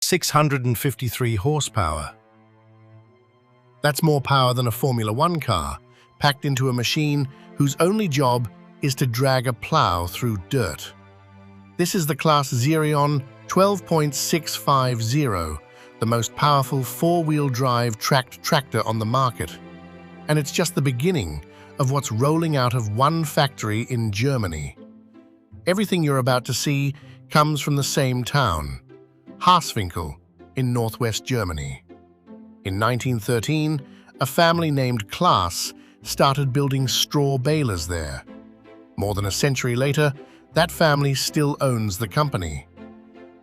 653 horsepower. That's more power than a Formula One car, packed into a machine whose only job is to drag a plow through dirt. This is the CLAAS XERIon 12.650, the most powerful four-wheel drive tracked tractor on the market. And it's just the beginning of what's rolling out of one factory in Germany. Everything you're about to see comes from the same town, Harsewinkel, in northwest Germany. In 1913, a family named CLAAS started building straw balers there. More than a century later, that family still owns the company.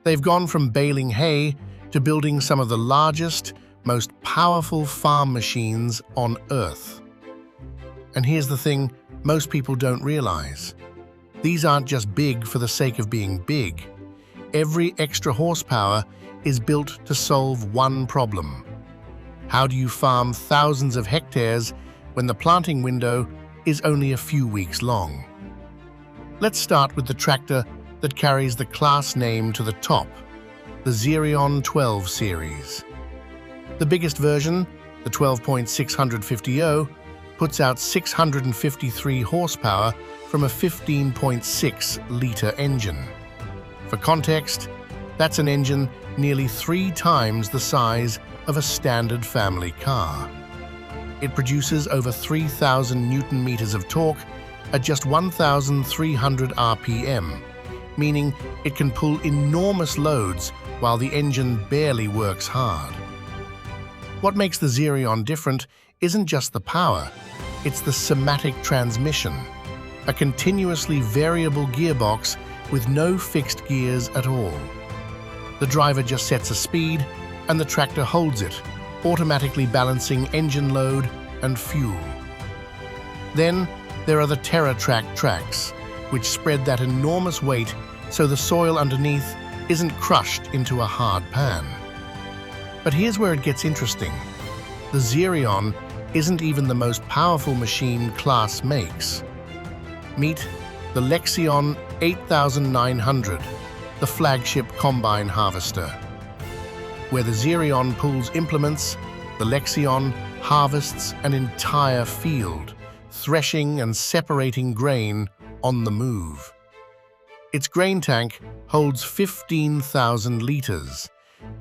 They've gone from baling hay to building some of the largest, most powerful farm machines on Earth. And here's the thing most people don't realize. These aren't just big for the sake of being big. Every extra horsepower is built to solve one problem. How do you farm thousands of hectares when the planting window is only a few weeks long? Let's start with the tractor that carries the CLAAS name to the top, the XERIon 12 series. The biggest version, the 12.650, puts out 653 horsepower from a 15.6-litre engine. For context, that's an engine nearly 3 times the size of a standard family car. It produces over 3,000 Newton-meters of torque at just 1,300 RPM, meaning it can pull enormous loads while the engine barely works hard. What makes the XERIon different isn't just the power, it's the somatic transmission, a continuously variable gearbox with no fixed gears at all. The driver just sets a speed, and the tractor holds it, automatically balancing engine load and fuel. Then there are the TerraTrack tracks, which spread that enormous weight so the soil underneath isn't crushed into a hard pan. But here's where it gets interesting. The XERIon isn't even the most powerful machine CLAAS makes. Meet the Lexion 8900, the flagship combine harvester. Where the XERIon pulls implements, the Lexion harvests an entire field, threshing and separating grain on the move. Its grain tank holds 15,000 liters,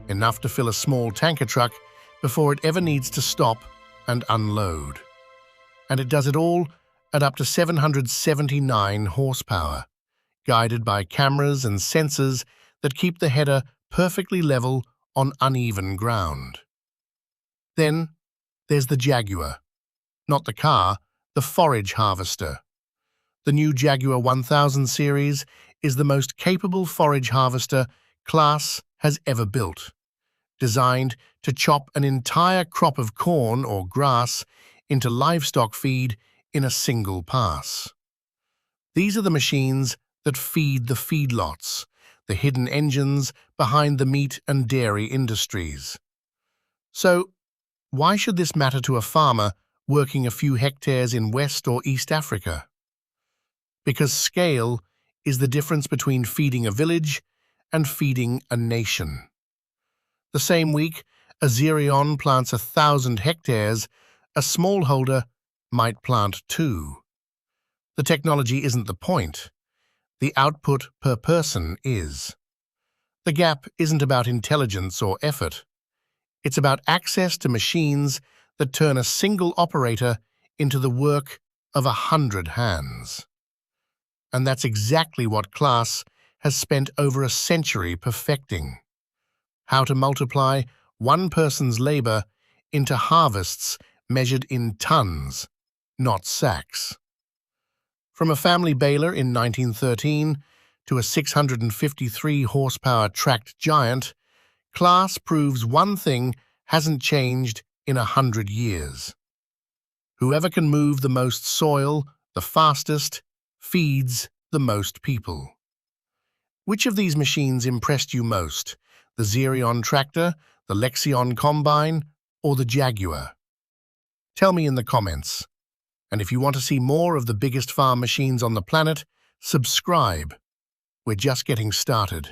enough to fill a small tanker truck before it ever needs to stop and unload. And it does it all at up to 779 horsepower, guided by cameras and sensors that keep the header perfectly level on uneven ground. Then there's the Jaguar, not the car, the forage harvester. The new Jaguar 1000 series is the most capable forage harvester CLAAS has ever built, designed to chop an entire crop of corn or grass into livestock feed in a single pass. These are the machines that feed the feedlots, the hidden engines behind the meat and dairy industries. So, why should this matter to a farmer working a few hectares in West or East Africa? Because scale is the difference between feeding a village and feeding a nation. The same week a XERIon plants 1,000 hectares, a smallholder might plant 2. The technology isn't the point. The output per person is. The gap isn't about intelligence or effort. It's about access to machines that turn a single operator into the work of 100 hands. And that's exactly what CLAAS has spent over a century perfecting. How to multiply one person's labor into harvests measured in tons, not sacks. From a family baler in 1913 to a 653 horsepower tracked giant, CLAAS proves one thing hasn't changed in 100 years. Whoever can move the most soil the fastest feeds the most people. Which of these machines impressed you most? The XERIon tractor, the Lexion combine, or the Jaguar? Tell me in the comments. And if you want to see more of the biggest farm machines on the planet, subscribe. We're just getting started.